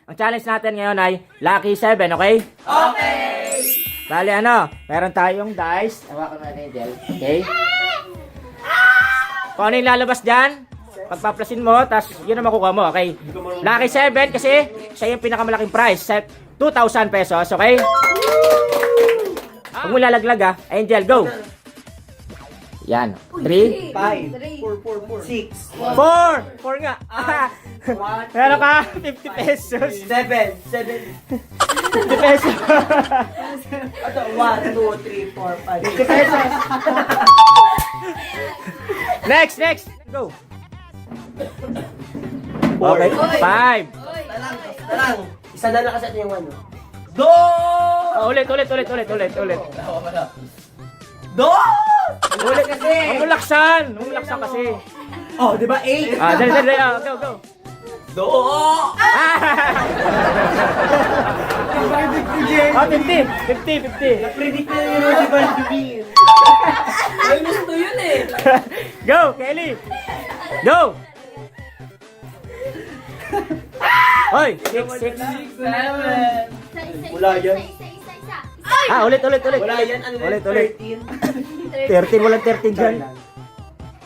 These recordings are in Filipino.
Ang challenge natin ngayon ay Lucky 7, okay? Okay! Bali meron tayong dice. Hawakan mo na Angel. Okay? Kung ano yung lalabas dyan, pagpaplasin mo, tapos yun ang makukuha mo, okay? Lucky 7 kasi siya yung pinakamalaking prize. 2,000 pesos, okay? Huwag mo lalaglag Angel, go! Yan. 3, 5, 4, 4 nga. Meron ka 50 pesos. 7, 50 pesos. 1, 2, 3, 4, 5. 50 pesos. Next. Go. Okay. 5. Talang, isa na lang kasi ito yung ano. Do! Ulit. Do! Ulit kasi. Umulaksan kasi. Oh, di ba 8? Dali. Go. Do! 50. Predict na yun si Balduin. Ay, gusto yun eh. Go, Kelly. Go. Hoy, 6. 7. Wala yan. Ulit. Wala yan. Ano Ulit. 13? 13, walang 13 dyan.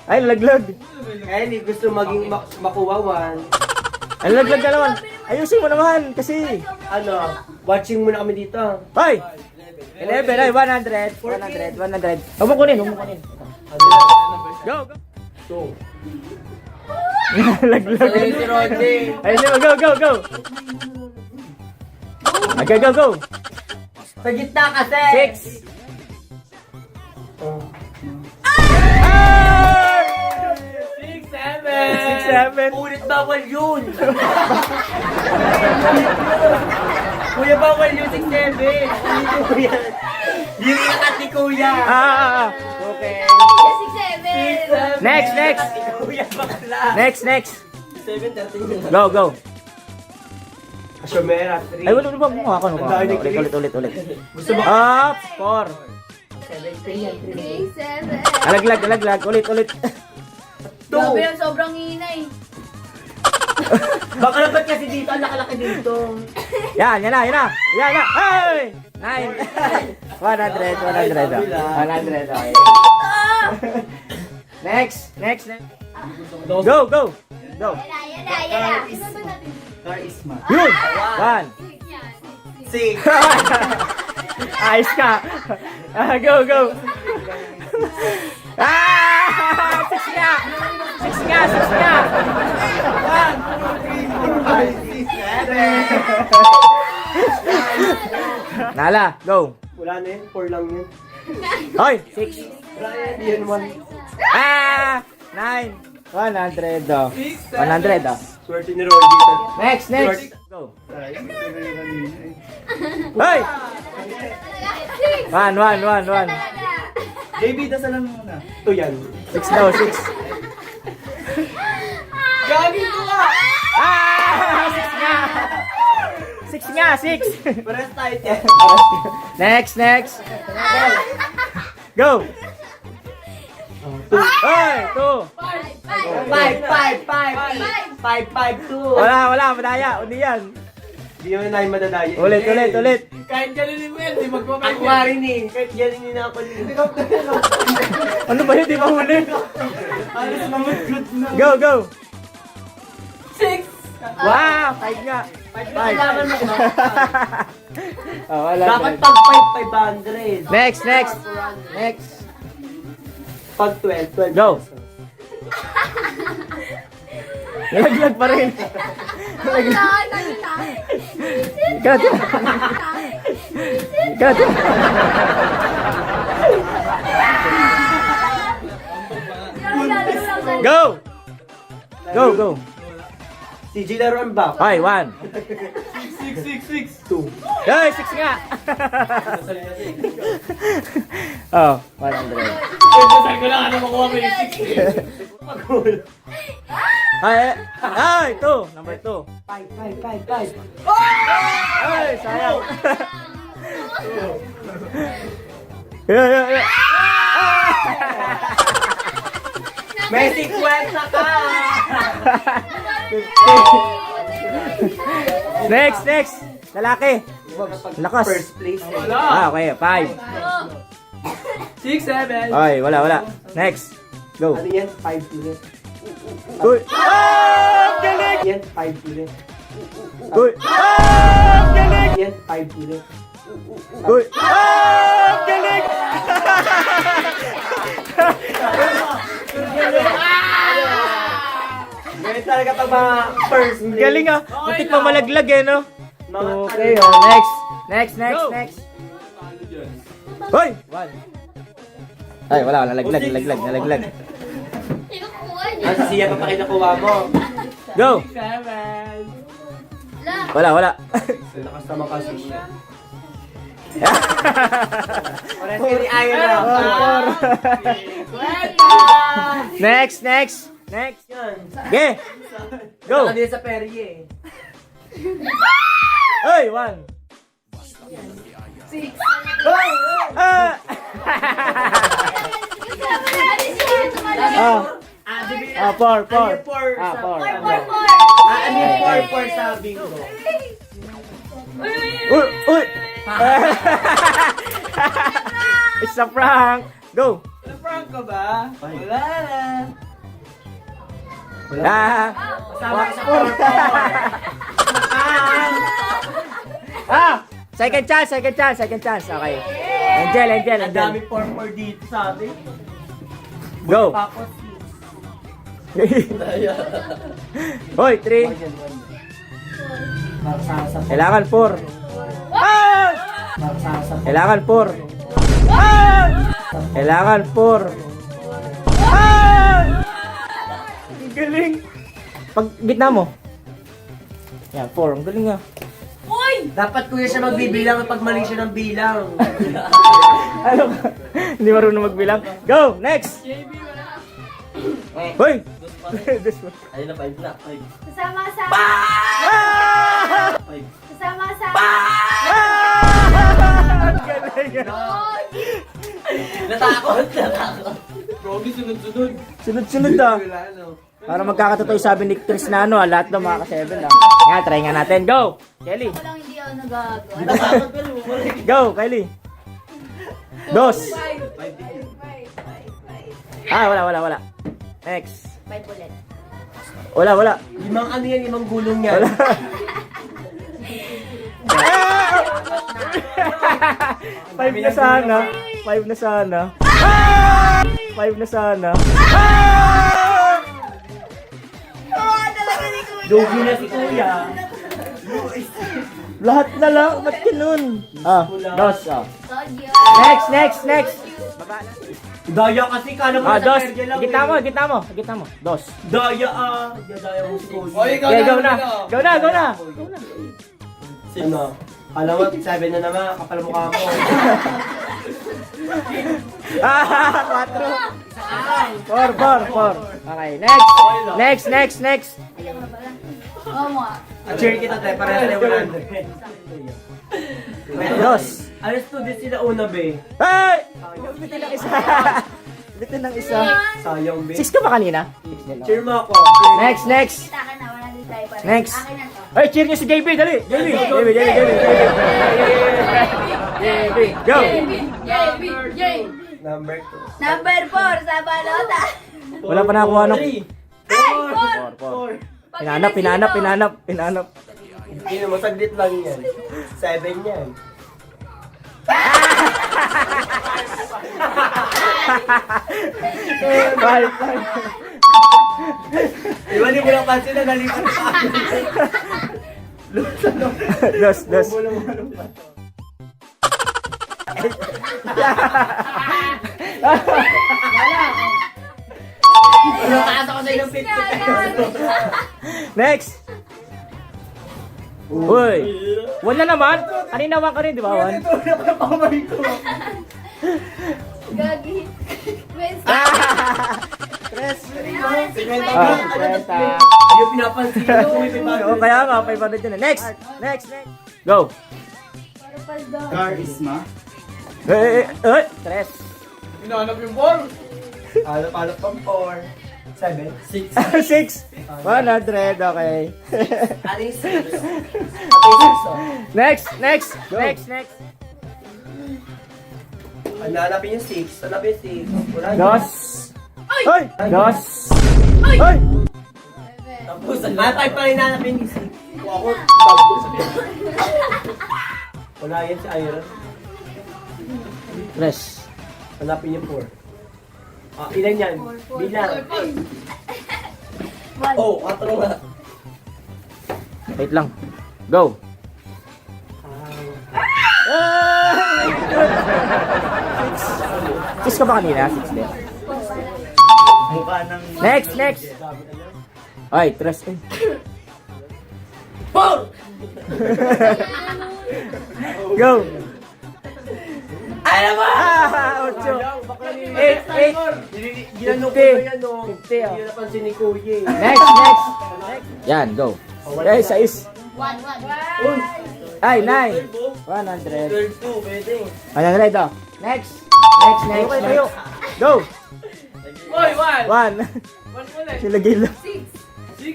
Ay, laglag. Kaya hindi gusto maging makuha 1. Ay, laglag na naman. Ayusin mo naman, kasi. Ano, watching muna kami dito. Hoy! 11, ay, 100. Huwag mo kunin. Go. 2. Laglag. Si Rodney. Ayusin mo, go. Okay, go. Sa gitna kasi. 6. Oh. 6, 7. Ulit bawal yun. Kuya, bawal yun 6, 7. Ulit ko yan. Dirikat ni Kuya. Okay. 6, 7. Next. Kuya, bakla. Next. 7, 13. Go. Asyomera, 3. Ay, wala ba mo ako? Ulit. Gusto mo? 4. 3, 7. Alaglag. Ulit. Grabe yan, sobrang hinay. Baka naman kasi dito, ang laki-laki dito. Yan na. Hey! 9. 100. Okay. Next. Go. Yala. Charisma. Yun. 1. 6. Ayos ka. Go. 6 nga. 1, 2, 3, 4, 5, 6, 7. Nala, go. Wala na yun, 4 lang yun. Hoy, 6. Wala yan, 1. 9. 100 100 Swerte ni Roy dito. Next. Go. Hoy! 1. JB, dasal lang muna. Ito yan. 6 daw, 6. Gagin ko ka! 6 nga, 6. Parehas tayo dyan. Next. Go. 2. Hoy, 5, 5, 5. 5, 5, 2. Wala, madaya. Uli yan. Hindi naman namin madadaya. Ulit. Kahit galing mo yan, di magpapay. Ako nga rin eh. Kahit galing nyo na ako rin. Ano ba yun? Di ba huli? Alas mamagkot na. Go. 6. Wow, 5 nga. 5. Wala. Dapat pag 5, 500. Next. Pag 12. Go. Nalaglag pa rin. Cut. Go. Si G laruan ba? Hoy, 1. 6, 2. Hoy, 6 nga. Oh, 100. Saan ko lang ano makuha mo yung 6. Ay, 2. Number 2. 5. Ay, sayang. Yeah. May 50 ka! 50. Next, next. Lalaki. Lakas. First place. Okay, 5. 6, 7. Okay, wala. Next. Go. Ano yan? 5 ulit. Uy! Ah! Galing! Yan, 5 ulit. Uy! Ah! Galing! Yan, 5 ulit. Uy! Ah! Galing! Ganyan talaga pag mga first place. Galing ah! Muntik pa malaglag eh, no? Mga Okay, oh, next. Next. Hoy! 1. Ay, wala. Nalaglag. Kinukuha niya. Ang sisiya pa pakinakuha mo. Go! 7. La. Wala. Lakas naman kasi siya. Parang hindi ayaw na. Next. Yan. Okay. Go! Saka din sa Perrier. Hoy! 1. 6. Ah! Ah, 4. Ano yung 4 Ah, sa... 4. Ano yung 4 sa bingo? Uy! It's a prank! Go! Na-prank ka ba? Wala na. Ah! Kasama ka sa 4. Second chance. Okay. Angel. Ang dami 4 dito sa atin. Go! Tapos, Hoy, 3. Kailangan 4. Ah! Kailangan 4. Ah! Kailangan 4. Ah! Ang galing. Pag gitna mo. Yan, 4. Ang galing ah. dapat kuya siya magbibilang pag mali siya ng bilang. Ano ka? Hindi marunong magbilang. Go! Next! Hoy! Ayun na, 5 na. Kasama sa... Ah! Kasama sa... Ang galing ah. Natakot. Sunod-sunod ah. Para magkakatotoo sabi ni Chris na ano, lahat daw makaka-7 ah. Nga, try nga natin. Go! Kelly. Ako lang hindi ako nagagawa. Go, Kylie. 2. Ah, wala. Next. 5 ulit. Wala. Limang ano yan, limang gulong yan. Wala. Ah! 5 na sana. 5 na sana. Ah! 5 na sana. Ah! Lugi na si kuya. Lahat na lang. Ba't ganun? Ah, 2. Ah. Todyo. Next. Daya kasi ka naman Ah, sa 2. Perrier lang. Gitna mo. 2. Daya Daya mo si kuya. Okay, go na. Sino? Alam mo, 7 na naman, kapal mukha mo. Ah, 4. 4. Okay, next. Ayaw na pala. Oo nga. Cheer kita tayo, parehas tayo 100. 2. Alas to, di sila una, be. Hey! Bitin ng isa. Sayang, be. 6 ka ba kanina? Cheer mo ako. Next. Kita ka na, 100 tayo pa rin. Next. Akin na to. Ay, cheer niyo si JB, dali. JB. Go. JB. Number 2. Number 4 sa balota. Wala pa nakakuha ng... Ay, 4. 4. Pinanap. Hindi mo, saglit lang yan. 7 yan. Five. Iba, di mo lang pansin na nalipat pa. Dos. Nakakasa ko sa'yo ng 50 pesos. Next. Uy. 1 na naman. Kanina 1 ka rin, di ba? 1. Gagi. Wednesday. Tres. Ah, Yung pinapansin ko, may Oo, kaya nga, 500 yun. Next. Go. Para paldo. Charisma. Tres. Alap pang 4. 7. 6. 100, okay. Aling 6. Okay, 6 oh. Next. Go. Next. Hanapin yung 6. Hanapin yung 6. Wala yun. Dos. Ay! Dos. Ay! Tapos, type pa rin hanapin yung 6. Kung ako, bago ko sabihin. Wala yan si Iron. Tres. Hanapin yung 4. Ilan yan? Bilang. Oh, 4 nga. Wait lang. Go. Six ka ba kanina? 6 din. Mukha ng... Next. Ay, tres. 4! Go. Alam mo! 8. Ginano ko 50. na yan, no? 50, oh. Hindi napansin ni Kuya. Next. Yan, go. Ay, 6. 1. Ay, 9. 100. 12, pwede. 100, oh. Next. Go. Oy, 1! 1. Sila gila. 6, 7.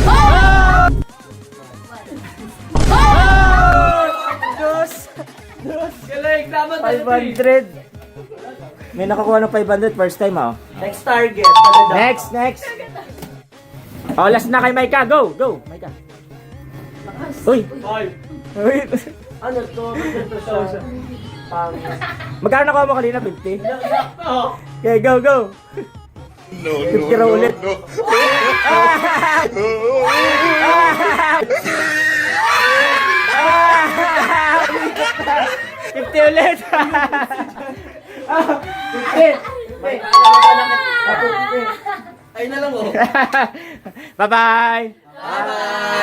1. Dos. Galing, tama 500. May nakakuha ng 500 first time, oh. Next target. Tagada. Next. Oh, last na kay Maika. Go. Maika. Uy. 5. Uy. Ano to? Ito siya. Magkano nakuha mo kanina? 50? Oh. Okay, go. 50 raw ulit. 50 ulit. 50. Ay na lang oh. Bye-bye. Bye-bye.